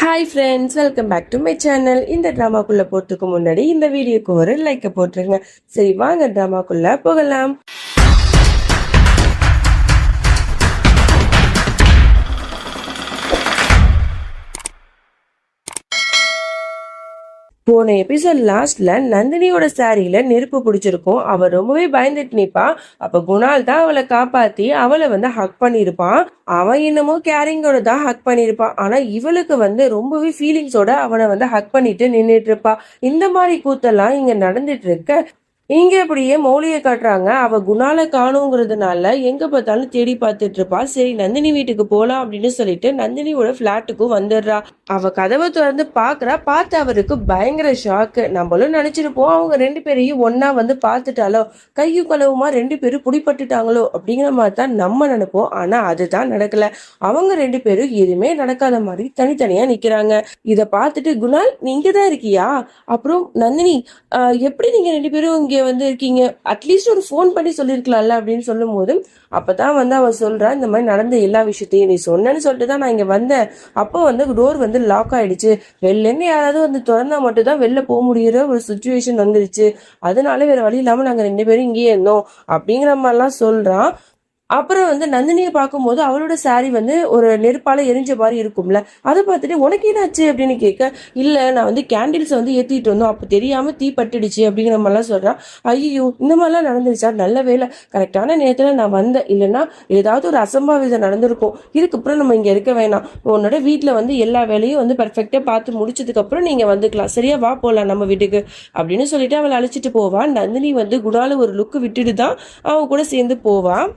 Hi friends, welcome back to my channel. இந்த ட்ராமாக்குள்ளே போகிறதுக்கு முன்னாடி இந்த வீடியோக்கு ஒரு லைக்கை போட்டுருங்க. சரி, வாங்க ட்ராமாக்குள்ளே போகலாம். போன எபிசோட் லாஸ்ட்ல நந்தினியோட சாரியில நெருப்பு பிடிச்சிருக்கும். அவ ரொம்பவே பயந்துட்டு நிப்பா. அப்ப குணால் தான் அவளை காப்பாத்தி அவளை ஹக் பண்ணிருப்பான். அவன் என்னமோ கேரிங்கோட தான் ஹக் பண்ணிருப்பான். ஆனா இவளுக்கு ரொம்பவே ஃபீலிங்ஸோட அவனை ஹக் பண்ணிட்டு நின்றுட்டு இருப்பா. இந்த மாதிரி கூத்தெல்லாம் இங்க நடந்துட்டு இருக்க. இங்க அப்படியே மௌலியை காட்டுறாங்க. அவ குணால காணுங்கிறதுனால எங்க பார்த்தாலும் தேடி பார்த்துட்டு இருப்பா. சரி, நந்தினி வீட்டுக்கு போலாம் அப்படின்னு சொல்லிட்டு நந்தினியோட பிளாட்டுக்கும் வந்துடுறா. அவ கதவை திறந்து பார்த்து அவருக்கு பயங்கர ஷாக்கு. நம்மளும் நினைச்சிருப்போம் அவங்க ரெண்டு பேரையும் ஒன்னா பார்த்துட்டாலோ, கையும் களவுமா ரெண்டு பேரும் பிடிப்பட்டுட்டாங்களோ அப்படிங்கிற மாதிரி தான் நம்ம நினைப்போம். ஆனா அதுதான் நடக்கல. அவங்க ரெண்டு பேரும் எதுவுமே நடக்காத மாதிரி தனித்தனியா நிக்கிறாங்க. இதை பார்த்துட்டு குணால், நீ இங்கதான் இருக்கியா? அப்புறம் நந்தினி, எப்படி நீங்க ரெண்டு பேரும் இங்க இருக்கீங்க? அட்லீஸ்ட் ஒரு ஃபோன் பண்ணி சொல்லிருக்கலாம்ல அப்படின்னு சொல்லும் போது அப்பதான் அவ சொல்றா, இந்த மாதிரி நடந்த எல்லா விஷயத்தையும் நீ சொன்னேன்னு சொல்லிட்டு தான் நான் இங்க வந்தேன். அப்போ டோர் லாக் ஆயிடுச்சு. வெளிலன்னு யாராவது திறந்தா மட்டும் தான் வெளில போக முடியுற ஒரு சுச்சுவேஷன் வந்துருச்சு. அதனால வேற வழி இல்லாம நாங்க ரெண்டு பேரும் இங்கேயே இருந்தோம் அப்படிங்கிற மாதிரிலாம் சொல்றான். அப்புறம் நந்தினியை பார்க்கும்போது அவளோட சாரி ஒரு நெருப்பால எரிஞ்ச மாதிரி இருக்கும்ல, அதை பார்த்துட்டு உனக்கு என்னாச்சு அப்படின்னு கேட்க, இல்ல நான் கேண்டில்ஸ் ஏத்திட்டு இருந்தோம், அப்ப தெரியாம தீ பட்டுடுச்சு அப்படிங்கிற மாதிரிலாம் சொல்றான். ஐயோ, இந்த மாதிரிலாம் நடந்துருச்சா? நல்ல வேலை கரெக்டான நேரத்துல நான் வந்தேன், இல்லைன்னா ஏதாவது ஒரு அசம்பாவிதம் நடந்திருக்கும். இதுக்கப்புறம் நம்ம இங்க இருக்க வேணாம். உன்னோட வீட்டுல எல்லா வேலையும் பெர்ஃபெக்டா பார்த்து முடிச்சதுக்கு அப்புறம் நீங்க வந்துக்கலாம். சரியா, வா போலாம் நம்ம வீட்டுக்கு அப்படின்னு சொல்லிட்டு அவளை அழைச்சிட்டு போவான். நந்தினி குணால ஒரு லுக்கு விட்டுட்டு தான் அவன் கூட சேர்ந்து போவான்.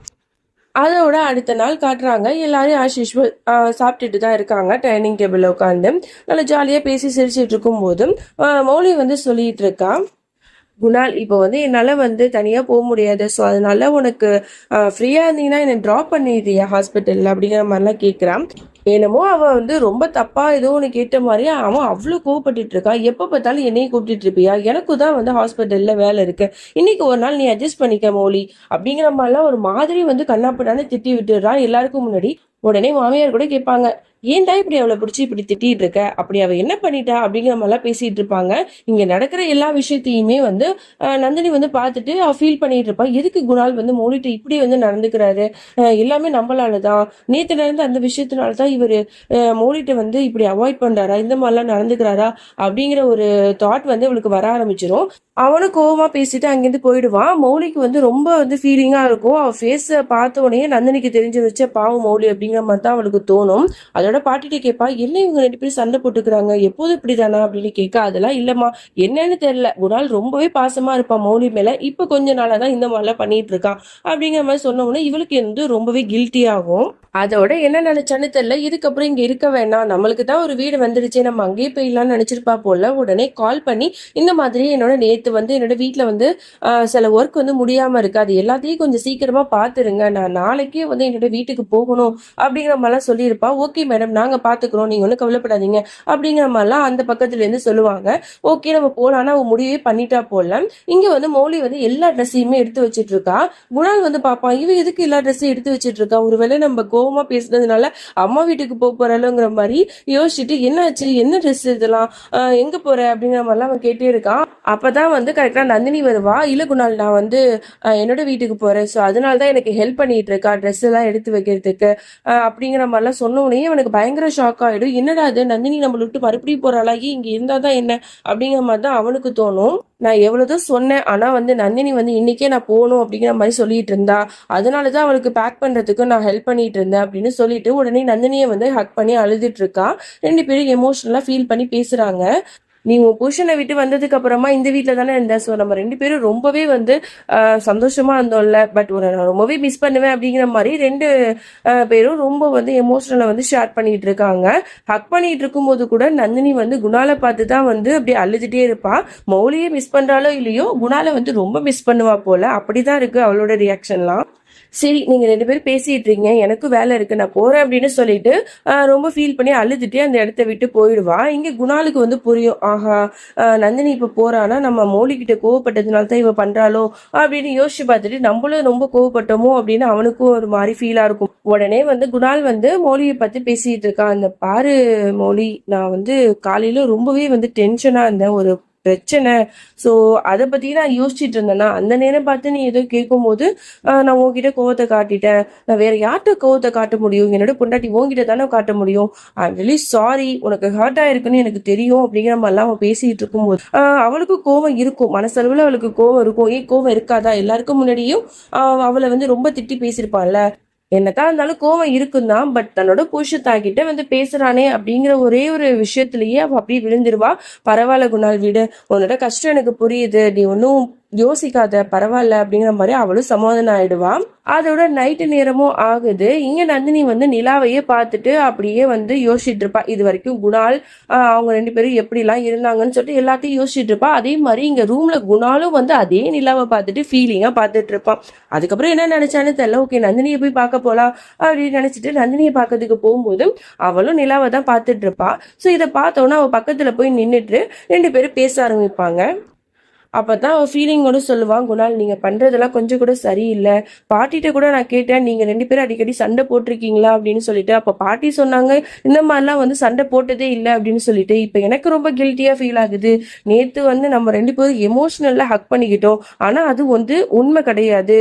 அதோட அடுத்த நாள் காட்டுறாங்க. எல்லாரும் ஆஸ் யூஷுவல் சாப்பிட்டுட்டு தான் இருக்காங்க. டைனிங் டேபிள்ல உட்காந்து நல்லா ஜாலியா பேசி சிரிச்சிட்டு இருக்கும் போதும் மௌலி சொல்லிட்டு இருக்கா, குணால், இப்போ என்னால் தனியாக போக முடியாது. ஸோ அதனால உனக்கு ஃப்ரீயாக இருந்தீங்கன்னா என்னை ட்ராப் பண்ணிடுறியா ஹாஸ்பிட்டலில் அப்படிங்கிற மாதிரிலாம் கேட்குறான். என்னமோ அவன் ரொம்ப தப்பா ஏதோ ஒன்று கேட்ட மாதிரி அவன் அவ்வளோ கோவப்பட்டு இருக்கான். எப்போ பார்த்தாலும் என்னையும் கூப்பிட்டு இருப்பியா? எனக்கும் தான் ஹாஸ்பிட்டல்ல வேலை இருக்கு. இன்னைக்கு ஒரு நாள் நீ அட்ஜஸ்ட் பண்ணிக்க மௌலி அப்படிங்கிற மாதிரிலாம் ஒரு மாதிரி கண்ணாப்படான்னு திட்டி விட்டுறான் எல்லாருக்கும் முன்னாடி. உடனே மாமியார் கூட கேட்பாங்க, ஏன்டா இப்படி அவளை பிடிச்சி இப்படி திட்டிட்டு இருக்க? அப்படி அவ என்ன பண்ணிட்டா அப்படிங்கிற மாதிரிலாம் பேசிட்டு இருப்பாங்க. இங்க நடக்கிற எல்லா விஷயத்தையுமே நந்தினி பார்த்துட்டு அவ ஃபீல் பண்ணிட்டு இருப்பா. எதுக்கு குணால் மௌலிட்டு இப்படி நடந்துக்கிறாரு? எல்லாமே நம்மளாலதான், நேத்து நடந்த அந்த விஷயத்தினாலதான் இவரு மௌலிட்ட இப்படி அவாய்ட் பண்றாரா, இந்த மாதிரிலாம் நடந்துக்கிறாரா அப்படிங்கிற ஒரு தாட் இவளுக்கு வர ஆரம்பிச்சிடும். அவனும் கோவமா பேசிட்டு அங்கிருந்து போயிடுவான். மௌலிக்கு ரொம்ப ஃபீலிங்கா இருக்கும். அவ ஃபேஸ பார்த்த உடனே நந்தினிக்கு தெரிஞ்சு வச்ச பாவம் மௌலி அப்படிங்கிற மாதிரி தான் அவளுக்கு தோணும். அதோட பாட்டிட்ட கேட்பா, என்ன இவங்க ரெண்டு பேரும் சண்டை போட்டுக்கிறாங்க, எப்போது இப்படிதானா அப்படின்னு கேட்க, அதெல்லாம் இல்லம்மா, என்னன்னு தெரியல, குணால் ரொம்பவே பாசமா இருப்பான் மௌலி மேல, இப்ப கொஞ்ச நாளா தான் இந்த மாதிரிலாம் பண்ணிட்டு இருக்கான் அப்படிங்கிற மாதிரி சொன்ன உடனே இவளுக்கு ரொம்பவே கில்ட்டி ஆகும். அதோட என்ன நினைச்சான்னு தெரியல. இதுக்கப்புறம் இங்க இருக்க வேணாம், நம்மளுக்கு தான் ஒரு வீடு வந்துருச்சு, நம்ம அங்கேயே போயிடலாம்னு நினைச்சிருப்பா போல. உடனே கால் பண்ணி, இந்த மாதிரி என்னோட நேத்து என்னோட வீட்டுல சில ஒர்க் முடியாம இருக்கு, அது எல்லாத்தையும் கொஞ்சம் சீக்கிரமா பாத்துருங்க, நான் நாளைக்கே என்னோட வீட்டுக்கு போகணும் அப்படிங்கிற மாதிரிலாம் சொல்லியிருப்பா. ஓகே மேடம், நாங்க பாத்துக்கிறோம், நீங்க ஒன்னும் கவலைப்படாதீங்க அப்படிங்கிற மாதிரிலாம் அந்த பக்கத்துல இருந்து சொல்லுவாங்க. ஓகே, நம்ம போலான்னா அவ முடிவே பண்ணிட்டா போல. இங்க மௌலி எல்லா ட்ரெஸ்ஸையுமே எடுத்து வச்சிட்டு இருக்கா. குணால் பாப்பான், இவ எதுக்கு எல்லா ட்ரெஸ்ஸையும் எடுத்து வச்சிட்டு இருக்கா? ஒருவேளை நம்ம கோவமா பேசுனதுனால அம்மா வீட்டுக்கு போக போறாளுங்கிற மாதிரி யோசிச்சுட்டு, என்னாச்சு, என்ன ட்ரெஸ் இதெல்லாம், எங்க போற அப்படிங்கிற மாதிரிலாம் அவன் கேட்டே இருக்கான். அப்பதான் கரெக்டா நந்தினி வருவா. இல்ல குணால், நான் என்னோட வீட்டுக்கு போறேன், ஸோ அதனாலதான் எனக்கு ஹெல்ப் பண்ணிட்டு இருக்கா ட்ரெஸ் எல்லாம் எடுத்து வைக்கிறதுக்கு அப்படிங்கிற மாதிரிலாம் சொன்ன உடனே அவனுக்கு பயங்கர ஷாக் ஆயிடும். என்னடா அது, நந்தினி நம்மளை விட்டு மறுபடியும் போறாளா, இங்க இருந்தாதான் என்ன அப்படிங்கிற மாதிரி தான் அவனுக்கு தோணும். நான் எவ்வளவுதான் சொன்னேன், ஆனா நந்தினி இன்னைக்கே நான் போகணும் அப்படிங்கிற மாதிரி சொல்லிட்டு இருந்தா, அதனாலதான் அவளுக்கு பேக் பண்றதுக்கு நான் ஹெல்ப் பண்ணிட்டு இருந்தேன் அப்படின்னு சொல்லிட்டு உடனே நந்தினியை ஹக் பண்ணி அழுதுட்டு இருக்கா. ரெண்டு பேரும் எமோஷனலா ஃபீல் பண்ணி பேசுறாங்க. நீ உன் புருஷனை விட்டு வந்ததுக்கு அப்புறமா இந்த வீட்டுல தானே இருந்த, ஸோ நம்ம ரெண்டு பேரும் ரொம்பவே சந்தோஷமா இருந்தோம்ல, பட் நான் ரொம்பவே மிஸ் பண்ணுவேன் அப்படிங்கிற மாதிரி ரெண்டு பேரும் ரொம்ப எமோஷனலா ஷேர் பண்ணிட்டு இருக்காங்க. ஹக் பண்ணிட்டு இருக்கும் போது கூட நந்தினி குணாலை பார்த்து தான் அப்படியே அழுதுட்டே இருப்பா. மௌலியே மிஸ் பண்றாலோ இல்லையோ, குணாலை ரொம்ப மிஸ் பண்ணுவா போல. அப்படிதான் இருக்கு அவளோட ரியாக்ஷன்லாம். சரி நீங்க 2 பேரும் பேசிட்டு இருக்கீங்க, எனக்கும் வேலை இருக்கு, நான் போறேன் அப்படின்னு சொல்லிட்டு ரொம்ப ஃபீல் பண்ணி அழுதுட்டு அந்த இடத்த விட்டு போயிடுவா. இங்க குணாலுக்கு வந்து புரியும். ஆஹா, நந்தினி இப்ப போறானா நம்ம மௌலி கிட்ட கோவப்பட்டதுனால தான் இவ பண்றாளோ அப்படின்னு யோசிச்சு பார்த்துட்டு நம்மளும் ரொம்ப கோவப்பட்டோமோ அப்படின்னு அவனுக்கும் ஒரு மாதிரி ஃபீலா இருக்கும். உடனே வந்து குணால் வந்து மௌலியை பத்தி பேசிட்டு இருக்கான். அந்த பாரு மௌலி, நான் வந்து காலையில ரொம்பவே வந்து டென்ஷனா இருந்தேன், ஒரு பிரச்சனை. ஸோ அதை பத்தி நான் யோசிச்சுட்டு இருந்தேன்னா அந்த நேரம் பார்த்து நீ ஏதோ கேட்கும்போது நான் உன்கிட்ட கோவத்தை காட்டிட்டேன். நான் வேற யார்கிட்ட கோவத்தை காட்ட முடியும்? என்னோட பொண்டாட்டி உன்கிட்ட தானே காட்ட முடியும். ஐ எம் ரியலி சாரி, உனக்கு ஹர்ட் ஆயிருக்குன்னு எனக்கு தெரியும் அப்படிங்கிற மாதிரிலாம் அவன் பேசிட்டு இருக்கும்போது அவளுக்கு கோவம் இருக்கும், மனசளவுல அவளுக்கு கோவம் இருக்கும். ஏன் கோவம் இருக்காதா? எல்லாருக்கும் முன்னாடியும் அவளை வந்து ரொம்ப திட்டி பேசியிருப்பான்ல. என்னதான் இருந்தாலும் கோவம் இருக்குன்னு தான். பட் தன்னோட புருஷத்தாக்கிட்ட வந்து பேசுறானே அப்படிங்கிற ஒரே ஒரு விஷயத்திலேயே அவ அப்படியே விழுந்துருவா. பரவாயில்ல குணால், விடு, உன்னோட கஷ்டம் எனக்கு புரியுது, நீ ஒன்னும் யோசிக்காத, பரவாயில்ல அப்படிங்கிற மாதிரி அவளும் சமாதானம் ஆயிடுவா. அதோட நைட்டு நேரமும் ஆகுது. இங்க நந்தினி வந்து நிலாவையே பார்த்துட்டு அப்படியே வந்து யோசிச்சுட்டு இருப்பா. இது வரைக்கும் குணால் அவங்க 2 பேரும் எப்படிலாம் இருந்தாங்கன்னு சொல்லிட்டு எல்லாத்தையும் யோசிச்சுட்டு இருப்பா. அதே மாதிரி இங்க ரூம்ல குணாலும் வந்து அதே நிலாவை பார்த்துட்டு ஃபீலிங்கா பார்த்துட்டு இருப்பான். அதுக்கப்புறம் என்ன நினைச்சான்னு தெரியல. ஓகே, நந்தினியை போய் பார்க்க போலாம் அப்படின்னு நினைச்சிட்டு நந்தினியை பார்க்கறதுக்கு போகும்போது அவளும் நிலாவை தான் பார்த்துட்டு இருப்பா. ஸோ இதை பார்த்தோன்னா அவ பக்கத்துல போய் நின்றுட்டு 2 பேரும் பேச ஆரம்பிப்பாங்க. அப்பதான் அவ ஃபீலிங்கோட சொல்லுவான், குணால் நீங்க பண்றதெல்லாம் கொஞ்சம் கூட சரியில்லை. பாட்டிகிட்ட கூட நான் கேட்டேன், நீங்க 2 பேரும் அடிக்கடி சண்டை போட்டிருக்கீங்களா அப்படின்னு சொல்லிட்டு. அப்ப பாட்டி சொன்னாங்க இந்த மாதிரிலாம் வந்து சண்டை போட்டதே இல்லை அப்படின்னு சொல்லிட்டு. இப்ப எனக்கு ரொம்ப கில்ட்டியா ஃபீல் ஆகுது. நேத்து வந்து நம்ம 2 பேரும் எமோஷனல்ல ஹக் பண்ணிக்கிட்டோம், ஆனா அது வந்து உண்மை கிடையாது.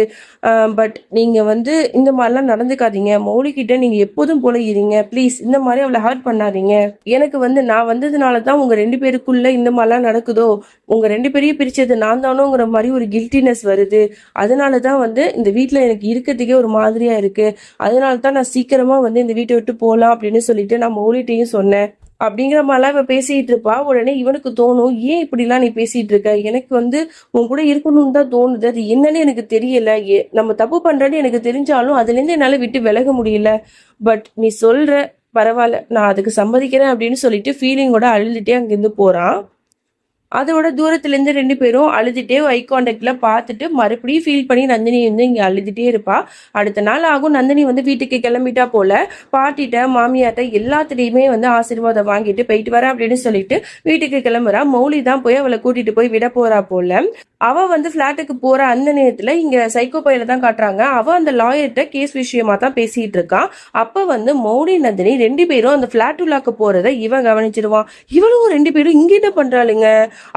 பட் நீங்க வந்து இந்த மாதிரிலாம் நடந்துக்காதீங்க. மௌலி கிட்ட நீங்க எப்போதும் போல இருங்க ப்ளீஸ். இந்த மாதிரி அவளை ஹர்ட் பண்ணாதீங்க. எனக்கு வந்து நான் வந்ததுனால தான் உங்க 2 பேருக்குள்ள இந்த மாதிரிலாம் நடக்குதோ, உங்க 2 பேரையும் பிரிச்சது நான் தானோங்கிற மாதிரி ஒரு கில்ட்டினஸ் வருது. அதனாலதான் வந்து இந்த வீட்டுல எனக்கு இருக்கிறதுக்கே ஒரு மாதிரியா இருக்கு. அதனாலதான் நான் சீக்கிரமா வந்து இந்த வீட்டை விட்டு போலாம் அப்படின்னு சொல்லிட்டு நான் மௌலிட்டையும் சொன்னேன் அப்படிங்கிற மாதிரிலாம் இவ பேசிட்டு இருப்பா. உடனே இவனுக்கு தோணும், ஏன் இப்படிலாம் நீ பேசிட்டு இருக்க, எனக்கு வந்து உன் கூட இருக்கணும்னு தான் தோணுது, அது என்னன்னு எனக்கு தெரியல, நம்ம தப்பு பண்றேன்னு எனக்கு தெரிஞ்சாலும் அதுல இருந்து என்னால விட்டு விலக முடியல. பட் நீ சொல்ற, பரவாயில்ல, நான் அதுக்கு சம்மதிக்கிறேன் அப்படின்னு சொல்லிட்டு ஃபீலிங்கோட அழுதுட்டே அங்கிருந்து போறான். அதோட தூரத்துல இருந்து 2 பேரும் அழுதுட்டே ஐ கான்டாக்ட்ல பார்த்துட்டு மறுபடியும் ஃபீல் பண்ணி நந்தினி வந்து இங்க அழுதுட்டே இருப்பா. அடுத்த நாள் ஆகும், நந்தினி வந்து வீட்டுக்கு கிளம்பிட்டா போல. பாட்டிட்ட மாமியார்ட்ட எல்லாத்திலையுமே வந்து ஆசீர்வாதம் வாங்கிட்டு போயிட்டு வரேன் அப்படின்னு சொல்லிட்டு வீட்டுக்கு கிளம்புறா. மௌலி தான் போய் அவளை கூட்டிட்டு போய் விட போறா போல. அவ வந்து பிளாட்டுக்கு போற அந்த நேரத்துல இங்க சைக்கோ பையில தான் காட்டுறாங்க. அவ அந்த லாயர்கிட்ட கேஸ் விஷயமா தான் பேசிட்டு இருக்கான். அப்ப வந்து மௌலி நந்தினி 2 பேரும் அந்த பிளாட் உள்ளாக்க போறதை இவன் கவனிச்சிருவான். இவளும் 2 பேரும் இங்கிட்ட பண்றாளுங்க.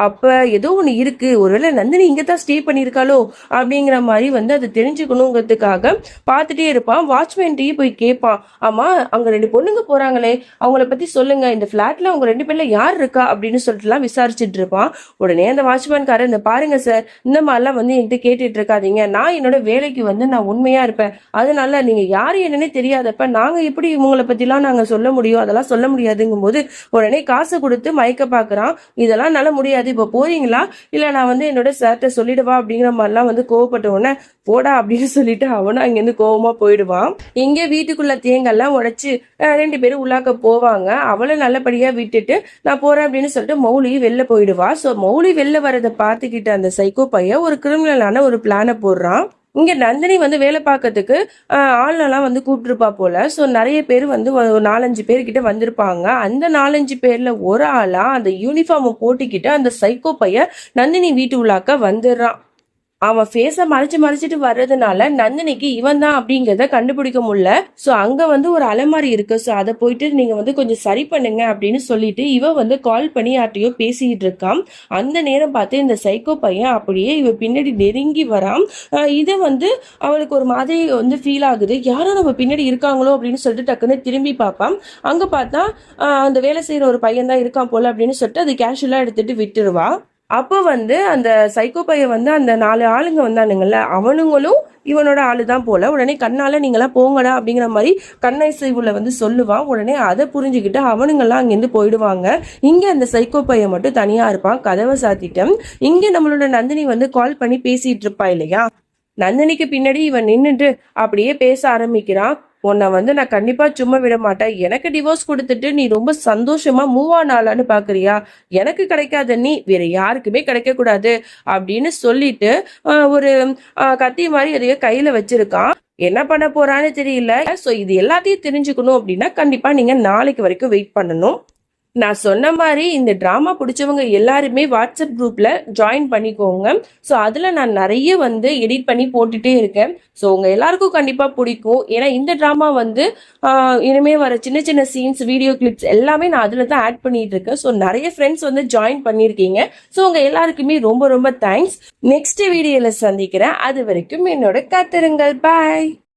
அப்ப ஏதோ ஒண்ணு இருக்கு, ஒருவேளை நந்தினி இங்கதான் ஸ்டே பண்ணிருக்காளோ அப்படிங்கிற மாதிரி வந்து அதை தெரிஞ்சுக்கணுங்கிறதுக்காக பார்த்துட்டே இருப்பான். வாட்ச்மேன்ட்டையும் போய் கேட்பான், ஆமா அங்க 2 பொண்ணுங்க போறாங்களே, அவங்கள பத்தி சொல்லுங்க, இந்த பிளாட்ல அவங்க 2 பேர்ல யார் இருக்கா அப்படின்னு சொல்லிட்டு எல்லாம் விசாரிச்சுட்டு இருப்பான். உடனே அந்த வாட்ச்மேன்காரர், இந்த பாருங்க சார், இந்த மாதிரிலாம் வந்து என்கிட்ட கேட்டுட்டு இருக்காதீங்க, நான் என்னோட வேலைக்கு வந்து நான் உண்மையா இருப்பேன், அதனால நீங்க யாரு என்னன்னே தெரியாதப்ப நாங்க எப்படி இவங்களை பத்திலாம் நாங்க சொல்ல முடியும், அதெல்லாம் சொல்ல முடியாதுங்கும் போது உடனே காசு கொடுத்து மயக்க பாக்குறான். இதெல்லாம் நல்ல முடியாது, இப்ப போறீங்களா இல்ல நான் வந்து என்னோட சார்ட்ட சொல்லிடுவா அப்படிங்கிற மாதிரிலாம் வந்து கோவப்பட்ட உடனே போடா அப்படின்னு சொல்லிட்டு அவனும் அங்கிருந்து கோவமா போயிடுவான். இங்க வீட்டுக்குள்ள தேங்கெல்லாம் உடைச்சு 2 பேரும் உள்ளாக்க போவாங்க. அவளை நல்லபடியா விட்டுட்டு நான் போறேன் அப்படின்னு சொல்லிட்டு மௌலி வெளில போயிடுவா. சோ மௌலி வெளில வரதை பார்த்துக்கிட்ட அந்த சைக்கோ பையன் ஒரு கிரிமினலான ஒரு பிளானை போடுறான். இங்க நந்தினி வந்து வேலை பார்க்கறதுக்கு ஆள்லாம் வந்து கூப்பிட்டுருப்பா போல. ஸோ நிறைய பேர் வந்து ஒரு 4-5 பேர்கிட்ட வந்திருப்பாங்க. அந்த 4-5 பேர்ல ஒரு ஆளா அந்த யூனிஃபார்ம் போட்டிக்கிட்டு அந்த சைக்கோ பையன் நந்தினி வீட்டு உள்ளாக்க வந்துடுறான். அவன் ஃபேஸை மறைச்சிட்டு வர்றதுனால நந்தினிக்கு இவன் தான் அப்படிங்கிறத கண்டுபிடிக்க முடியல. ஸோ அங்க வந்து ஒரு அலமாரி இருக்கு, ஸோ அதை போயிட்டு நீங்க வந்து கொஞ்சம் சரி பண்ணுங்க அப்படின்னு சொல்லிட்டு இவன் வந்து கால் பண்ணி யார்ட்டையோ பேசிட்டு இருக்கான். அந்த நேரம் பார்த்து இந்த சைக்கோ பையன் அப்படியே இவ பின்னாடி நெருங்கி வரான். இது வந்து அவளுக்கு ஒரு மாதிரி வந்து ஃபீல் ஆகுது, யாரும் நம்ம பின்னாடி இருக்காங்களோ அப்படின்னு சொல்லிட்டு டக்குன்னு திரும்பி பார்ப்பான். அங்க பார்த்தா அந்த வேலை செய்யற ஒரு பையன் தான் இருக்கான் போல அப்படின்னு சொல்லிட்டு அது கேஷுவலா எடுத்துட்டு விட்டுருவா. அப்போ வந்து அந்த சைக்கோ பையன் வந்து அந்த 4 ஆளுங்க வந்தானுங்கல்ல, அவனுங்களும் இவனோட ஆளு தான் போல. உடனே கண்ணால நீங்களாம் போங்கடா அப்படிங்கிற மாதிரி கண்ணைசைவுல வந்து சொல்லுவான். உடனே அதை புரிஞ்சுக்கிட்டு அவனுங்கெல்லாம் அங்கேருந்து போயிடுவாங்க. இங்க அந்த சைக்கோ பையன் மட்டும் தனியா இருப்பான், கதவை சாத்திட்டம். இங்க நம்மளோட நந்தினி வந்து கால் பண்ணி பேசிட்டு இருப்பா இல்லையா, நந்தினிக்கு பின்னாடி இவன் நின்றுட்டு அப்படியே பேச ஆரம்பிக்கிறான். உன்னை வந்து நான் கண்டிப்பா சும்மா விட மாட்டேன், எனக்கு டிவோர்ஸ் கொடுத்துட்டு நீ ரொம்ப சந்தோஷமா மூவ் ஆனாலான்னு பாக்குறியா, எனக்கு கிடைக்காத நீ வேற யாருக்குமே கிடைக்க கூடாது அப்படின்னு சொல்லிட்டு ஒரு கத்தி மாதிரி அதைய கையில வச்சிருக்கான். என்ன பண்ண போறான்னு தெரியல. ஸோ இது எல்லாத்தையும் தெரிஞ்சுக்கணும் அப்படின்னா கண்டிப்பா நீங்க நாளைக்கு வரைக்கும் வெயிட் பண்ணணும். நான் சொன்ன மாதிரி இந்த ட்ராமா பிடிச்சவங்க எல்லாருமே வாட்ஸ்அப் குரூப்ல ஜாயின் பண்ணிக்கோங்க. ஸோ அதில் நான் நிறைய எடிட் பண்ணி போட்டுட்டே இருக்கேன். ஸோ உங்க எல்லாருக்கும் கண்டிப்பா பிடிக்கும். ஏன்னா இந்த ட்ராமா இனிமே வர சின்ன சின்ன சீன்ஸ், வீடியோ கிளிப்ஸ் எல்லாமே நான் அதில் தான் ஆட் பண்ணிட்டு இருக்கேன். ஸோ நிறைய ஃப்ரெண்ட்ஸ் ஜாயின் பண்ணியிருக்கீங்க. ஸோ உங்க எல்லாருக்குமே ரொம்ப ரொம்ப தேங்க்ஸ். நெக்ஸ்ட் வீடியோல சந்திக்கிறேன். அது வரைக்கும் என்னோட காத்திருங்கள். பாய்.